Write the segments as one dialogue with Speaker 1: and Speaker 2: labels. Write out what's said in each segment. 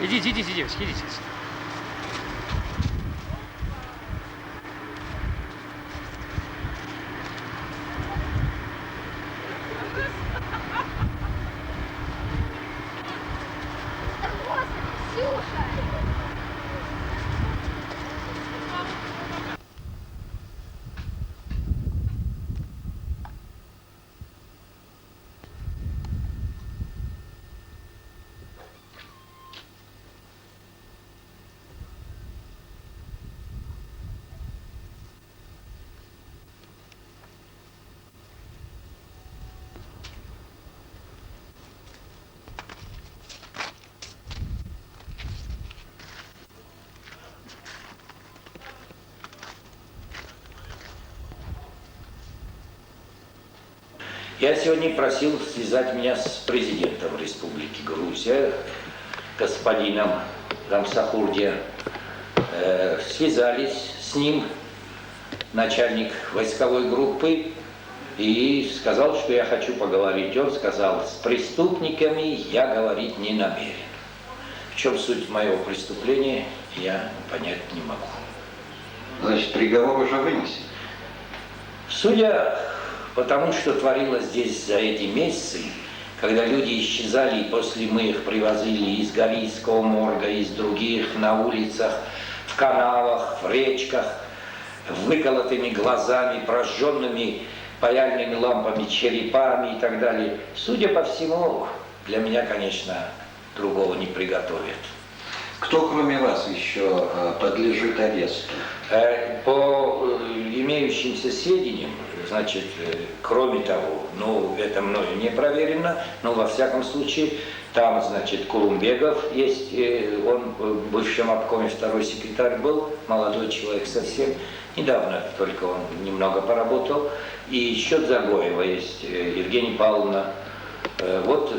Speaker 1: Идите, идите, девочки, идите.
Speaker 2: Я сегодня просил связать меня с президентом Республики Грузия, господином Рамсахурди. Связались с ним начальник войсковой группы и сказал, что я хочу поговорить. Он сказал, с преступниками я говорить не намерен. В чем суть моего преступления, я понять не могу.
Speaker 3: Значит, приговор уже вынесен?
Speaker 2: Судя по тому, что творилось здесь за эти месяцы, когда люди исчезали, и после мы их привозили из Галийского морга, из других, на улицах, в канавах, в речках, выколотыми глазами, прожженными паяльными лампами, черепами и так далее. Судя по всему, для меня, конечно, другого не приготовят.
Speaker 3: Кто, кроме вас, еще подлежит аресту?
Speaker 2: По имеющимся сведениям, значит, кроме того, ну, это мною не проверено, но во всяком случае, там, значит, Кулумбегов есть, он в бывшем обкоме второй секретарь был, молодой человек совсем, недавно только он немного поработал, и еще Загоева есть, Евгения Павловна. Вот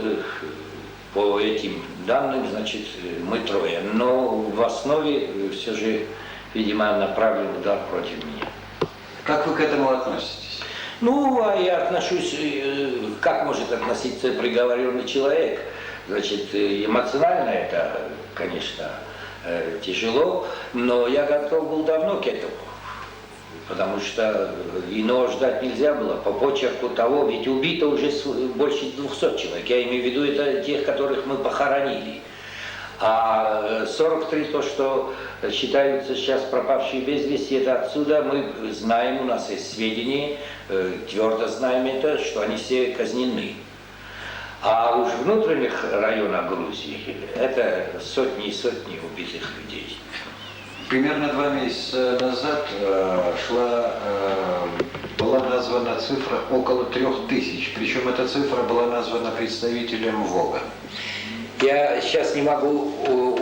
Speaker 2: по этим данным, значит, мы трое, но в основе все же, видимо, направлен удар против меня.
Speaker 3: Как вы к этому относитесь?
Speaker 2: Ну, а я отношусь, как может относиться приговоренный человек. Значит, эмоционально это, конечно, тяжело, но я готов был давно к этому. Потому что иного ждать нельзя было. По почерку того, ведь убито уже больше 200 человек. Я имею в виду это тех, которых мы похоронили. А 43, то, что считаются сейчас пропавшие без вести, это отсюда мы знаем, у нас есть сведения, твердо знаем это, что они все казнены. А уж в внутренних районах Грузии это сотни и сотни убитых людей.
Speaker 3: Примерно 2 месяца назад была названа цифра около 3000, причем эта цифра была названа представителем ВОГа.
Speaker 2: Я сейчас не могу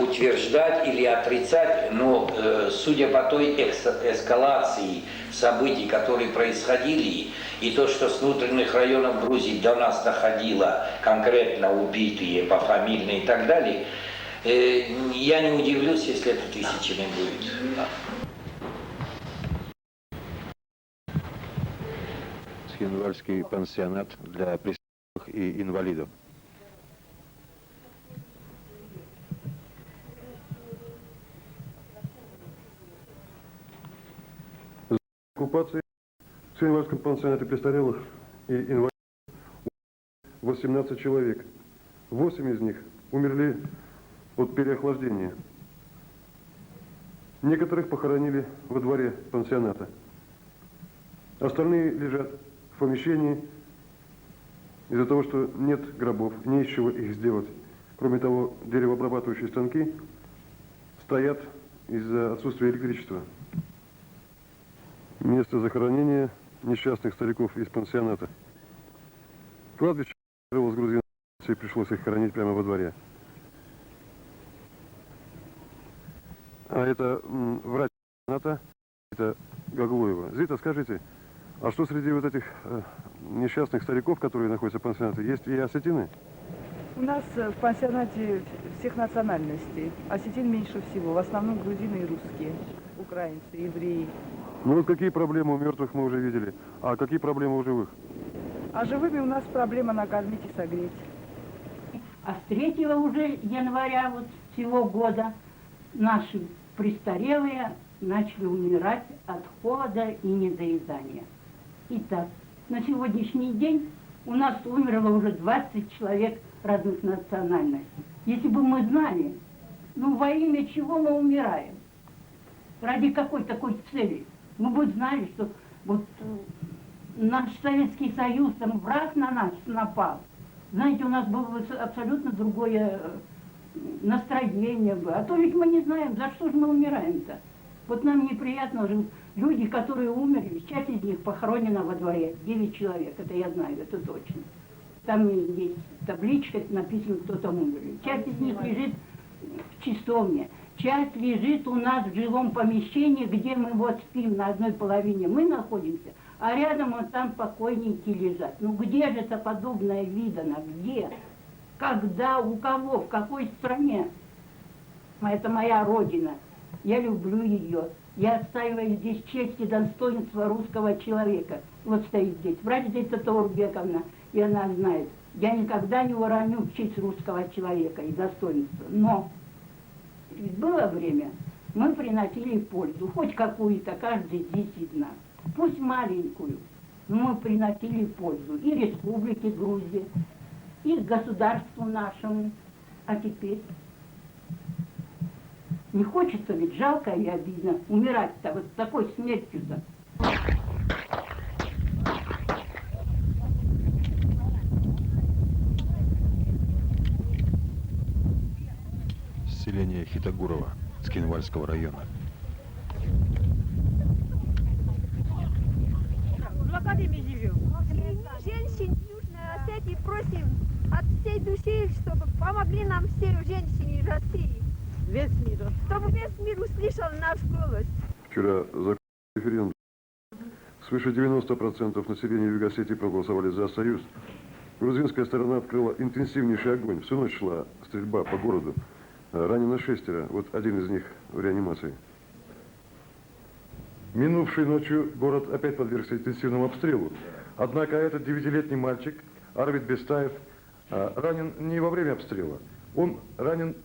Speaker 2: утверждать или отрицать, но судя по той эскалации событий, которые происходили, и то, что с внутренних районов Грузии до нас доходило, конкретно убитые, пофамильные и так далее, я не удивлюсь, если это тысячами будет.
Speaker 4: Цхинвальский пансионат для престарелых и инвалидов.
Speaker 5: Оккупации в Цхинвальском пансионате престарелых и инвалидов 18 человек. 8 из них умерли от переохлаждения. Некоторых похоронили во дворе пансионата. Остальные лежат в помещении из-за того, что нет гробов, не из чего их сделать. Кроме того, деревообрабатывающие станки стоят из-за отсутствия электричества. Место захоронения несчастных стариков из пансионата. Кладбище с грузин, и пришлось их хоронить прямо во дворе. А это врач пансионата, это Гаглуева. Зита, скажите, а что среди вот этих несчастных стариков, которые находятся в пансионате, есть и осетины?
Speaker 6: У нас в пансионате всех национальностей. Осетин меньше всего. В основном грузины и русские, украинцы, евреи.
Speaker 5: Ну вот какие проблемы у мертвых мы уже видели. А какие проблемы у живых?
Speaker 6: А живыми у нас проблема накормить и согреть.
Speaker 7: А с 3 уже января вот
Speaker 1: всего года наши престарелые начали умирать от холода и недоедания. Итак, на сегодняшний день у нас умерло уже 20 человек разных национальностей. Если бы мы знали, ну во имя чего мы умираем, ради какой такой цели, мы бы знали, что вот наш Советский Союз, там враг на нас напал. Знаете, у нас было бы абсолютно другое настроение бы. А то ведь мы не знаем, за что же мы умираем-то. Вот нам неприятно уже люди, которые умерли, часть из них похоронена во дворе, 9 человек, это я знаю, это точно. Там есть табличка, написано, кто там умер. Часть из них лежит в чистовне, часть лежит у нас в жилом помещении, где мы вот спим на одной половине, мы находимся, а рядом вот там покойники лежат. Ну где же это подобное видано, где? Когда, у кого, в какой стране? Это моя родина. Я люблю ее. Я отстаиваю здесь честь и достоинство русского человека. Вот стоит здесь врач Зита Таурбековна, и она знает. Я никогда не уроню честь русского человека и достоинство. Но было время, мы приносили пользу, хоть какую-то, каждый 10 нас. Пусть маленькую, но мы приносили пользу и Республике Грузии, и государству нашему. А теперь не хочется, ведь жалко и обидно умирать-то вот такой смертью-то.
Speaker 4: Селение Хитагурово Цхинвальского района.
Speaker 7: В блокаде мы живем. Женщин Южной Осетии просим от всей души, чтобы помогли нам все женщины России.
Speaker 6: Весь мир.
Speaker 7: Чтобы весь мир услышал наш голос.
Speaker 5: Вчера закончился референдум. Свыше 90% населения Юга Осетии проголосовали за союз. Грузинская сторона открыла интенсивнейший огонь. Всю ночь шла стрельба по городу. Ранено 6. Вот один из них в реанимации. Минувшей ночью город опять подвергся интенсивному обстрелу. Однако этот 9-летний мальчик, Арвид Бестаев, ранен не во время обстрела. Он ранен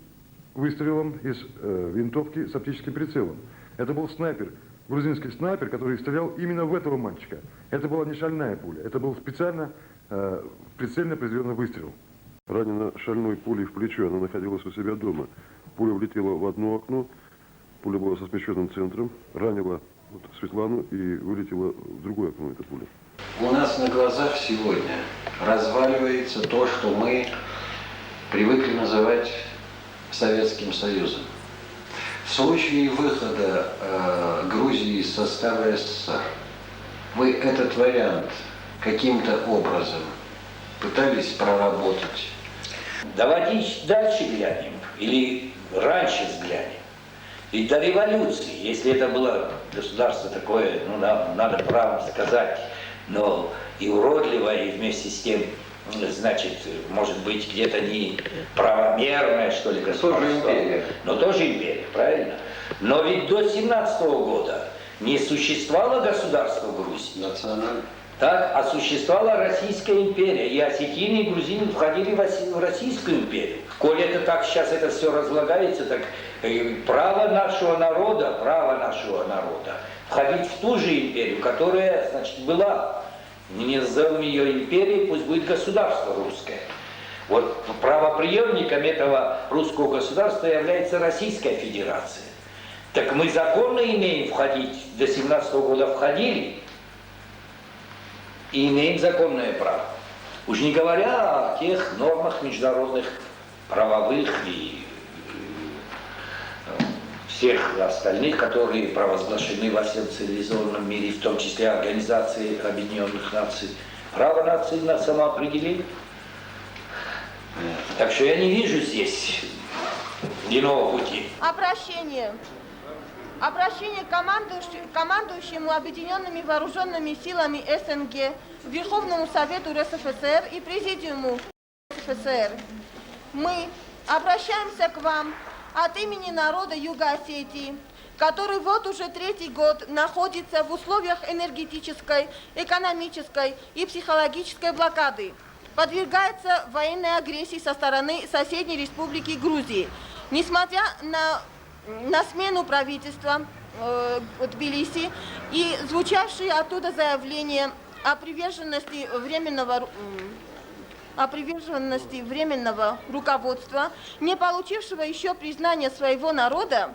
Speaker 5: выстрелом из винтовки с оптическим прицелом. Это был снайпер, грузинский снайпер, который стрелял именно в этого мальчика. Это была не шальная пуля, это был специально прицельно произведенный выстрел. Ранена шальной пулей в плечо, она находилась у себя дома. Пуля влетела в одно окно, пуля была со смещенным центром, ранила Светлану и вылетела в другое окно эта пуля.
Speaker 3: У нас на глазах сегодня разваливается то, что мы привыкли называть Советским Союзом. В случае выхода Грузии из состава СССР, вы этот вариант каким-то образом пытались проработать?
Speaker 2: Давайте дальше глянем, или раньше взглянем. Ведь до революции, если это было государство такое, ну, надо правом сказать, но и уродливое, и вместе с тем, значит, может быть, где-то не правомерное, что ли, государство.
Speaker 3: Тоже империя.
Speaker 2: Но тоже империя, правильно? Но ведь до 17-го года не существовало государства Грузии.
Speaker 3: Национально.
Speaker 2: Так, а существовала Российская империя, и осетины, и грузины входили в Российскую империю. Коли это так сейчас это все разлагается, так право нашего народа входить в ту же империю, которая, значит, была. Не назовем ее империей, пусть будет государство русское. Вот правопреемником этого русского государства является Российская Федерация. Так мы законно имеем входить, до 17-го года входили, и имеем законное право. Уж не говоря о тех нормах международных, правовых и всех остальных, которые провозглашены во всем цивилизованном мире, в том числе Организации Объединенных Наций. Право нации на самоопределение. Так что я не вижу здесь иного пути.
Speaker 7: Обращение командующему Объединенными Вооруженными Силами СНГ, Верховному Совету РСФСР и Президиуму РСФСР. Мы обращаемся к вам от имени народа Юга Осетии, который вот уже 3-й год находится в условиях энергетической, экономической и психологической блокады, подвергается военной агрессии со стороны соседней республики Грузии. Несмотря на смену правительства в Тбилиси и звучавшие оттуда заявления о приверженности временного руководства, не получившего еще признания своего народа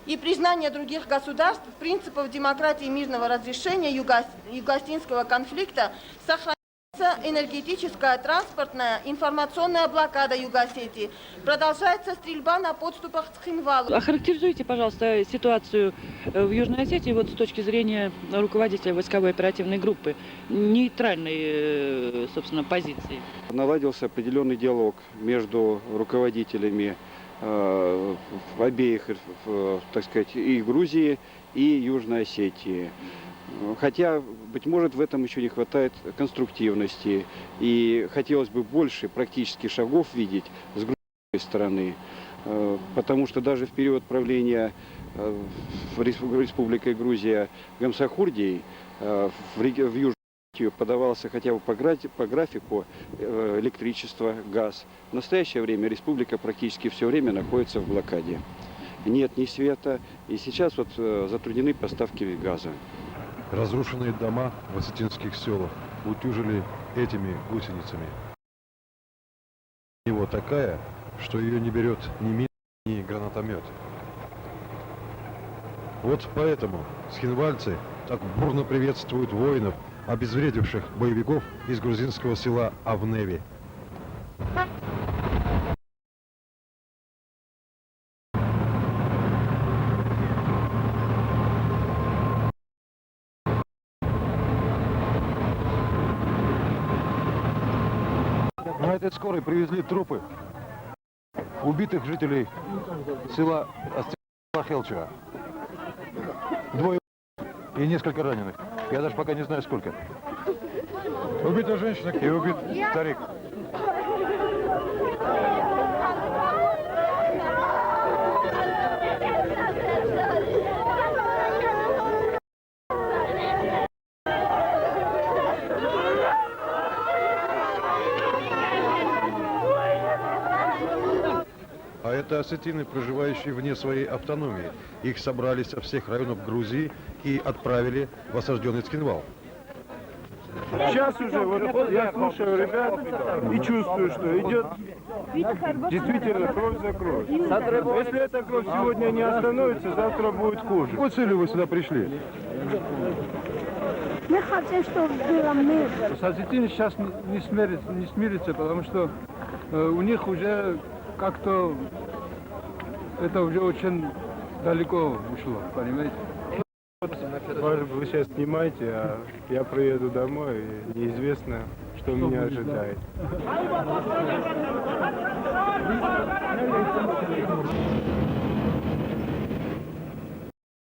Speaker 7: и признания других государств, принципов демократии и мирного разрешения юго-осетинского конфликта, сохраняется энергетическая, транспортная, информационная блокада Юго-Осетии. Продолжается стрельба на подступах к Цхинвалу.
Speaker 8: Охарактеризуйте, пожалуйста, ситуацию в Южной Осетии вот с точки зрения руководителя войсковой оперативной группы, нейтральной, собственно, позиции.
Speaker 9: Наладился определенный диалог между руководителями обеих, так сказать, и Грузии, и Южной Осетии. Хотя, быть может, в этом еще не хватает конструктивности. И хотелось бы больше практических шагов видеть с грузинской стороны. Потому что даже в период правления Республикой Грузия Гамсахурдией в Южную Осетию подавался хотя бы по графику электричество, газ. В настоящее время республика практически все время находится в блокаде. Нет ни света, и сейчас вот затруднены поставки газа.
Speaker 4: Разрушенные дома в осетинских селах утюжили этими гусеницами. Его такая, что ее не берет ни мина, ни гранатомет. Вот поэтому схинвальцы так бурно приветствуют воинов, обезвредивших боевиков из грузинского села Авневи. На этой скорой привезли трупы убитых жителей села Хелчева. Двое и несколько раненых. Я даже пока не знаю сколько. Убита женщина и убит старик. А это осетины, проживающие вне своей автономии. Их собрали со всех районов Грузии и отправили в осажденный Цхинвал.
Speaker 5: Сейчас уже, вот я слушаю ребят и чувствую, что идет действительно кровь за кровь. Если эта кровь сегодня не остановится, завтра будет хуже.
Speaker 4: Какой целью вы сюда пришли?
Speaker 10: Мы хотим, чтобы было мир.
Speaker 11: Осетины сейчас не смирятся, потому что у них уже как-то это уже очень далеко ушло, понимаете?
Speaker 5: Вы сейчас снимаете, а я приеду домой, и неизвестно, что меня ожидает.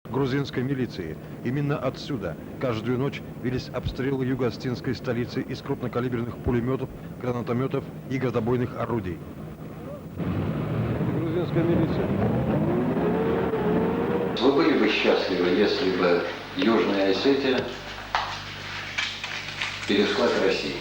Speaker 4: Грузинской милиции. Именно отсюда каждую ночь велись обстрелы юго-осетинской столицы из крупнокалиберных пулеметов, гранатометов и градобойных орудий.
Speaker 5: Грузинская милиция.
Speaker 3: Вы были бы счастливы, если бы Южная Осетия перешла к России?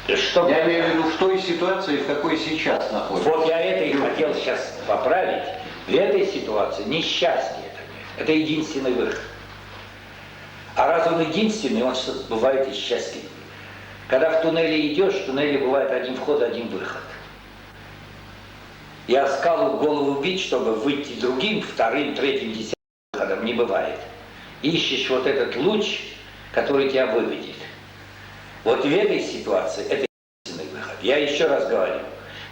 Speaker 2: Что?
Speaker 3: Я имею в виду в той ситуации, в какой сейчас находится.
Speaker 2: Вот я это и хотел сейчас поправить. В этой ситуации несчастье это единственный выход. А раз он единственный, он бывает и счастливый. Когда в туннеле идешь, в туннеле бывает один вход, один выход. Я скалу в голову бить, чтобы выйти другим, вторым, третьим, десятым выходом не бывает. Ищешь вот этот луч, который тебя выведет. Вот в этой ситуации это единственный выход. Я еще раз говорю,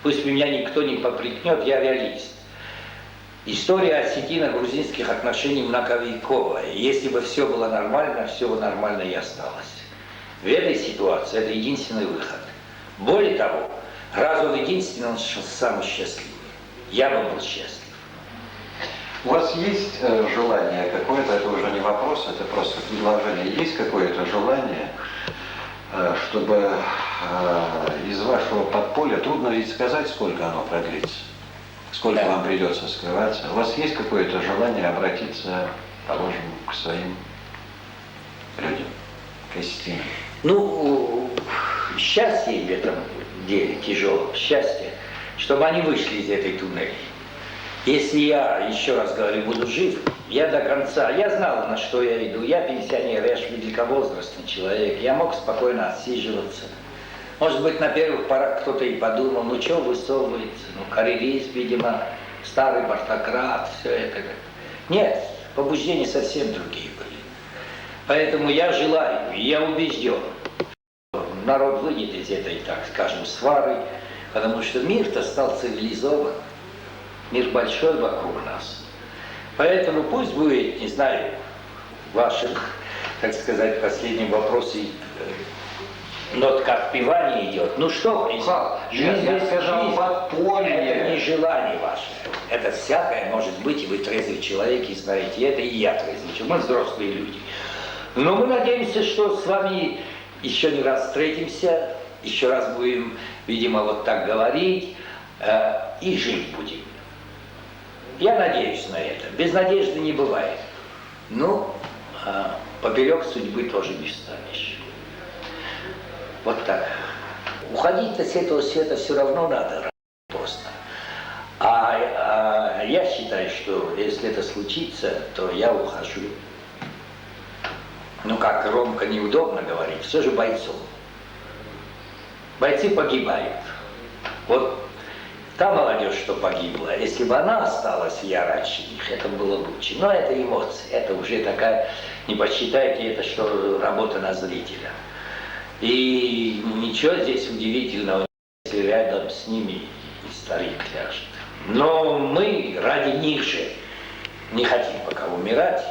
Speaker 2: пусть меня никто не попрекнет, я реалист. История осетино-грузинских отношений многовековая. Если бы все было нормально, все бы нормально и осталось. В этой ситуации это единственный выход. Более того, раз он единственный, он самый счастливый. Я бы был счастлив.
Speaker 3: У вас есть желание какое-то, это уже не вопрос, это просто предложение, есть какое-то желание, чтобы из вашего подполья, трудно ведь сказать, сколько оно продлится, сколько вам придется скрываться, у вас есть какое-то желание обратиться, положим, к своим людям, к осетинам?
Speaker 2: Ну, счастье в этом деле, тяжелом счастье, чтобы они вышли из этой туннели. Если я, еще раз говорю, буду жив, я до конца, я знал, на что я иду, я пенсионер, я же великовозрастный человек, я мог спокойно отсиживаться. Может быть, на первых порах кто-то и подумал, ну что высовывается, ну карьерист, видимо, старый партократ, все это. Нет, побуждения совсем другие были. Поэтому я желаю, я убежден, народ выйдет из этой, так скажем, свары, потому что мир-то стал цивилизован, мир большой вокруг нас. Поэтому пусть будет, не знаю, в вашем, так сказать, последнем вопросе, нотка отпевания идет. Ну что,
Speaker 3: Я сказал, подполье.
Speaker 2: это не желание ваше. Это всякое может быть, и вы трезвый человек, и знаете, это и я трезвый человек, мы взрослые люди. Но мы надеемся, что с вами еще не раз встретимся, еще раз будем, видимо, вот так говорить, и жить будем. Я надеюсь на это. Без надежды не бывает. Ну, поперек судьбы тоже не встанешь. Вот так. Уходить-то с этого света все равно надо, рано или поздно. А я считаю, что если это случится, то я ухожу. Ну как, громко неудобно говорить, все же бойцом. Бойцы погибают. Вот та молодежь, что погибла, если бы она осталась ярче них, это было лучше. Но это эмоции, это уже такая, не посчитайте это, что работа на зрителя. И ничего здесь удивительного, если рядом с ними и старик ляжет. Но мы ради них же не хотим пока умирать.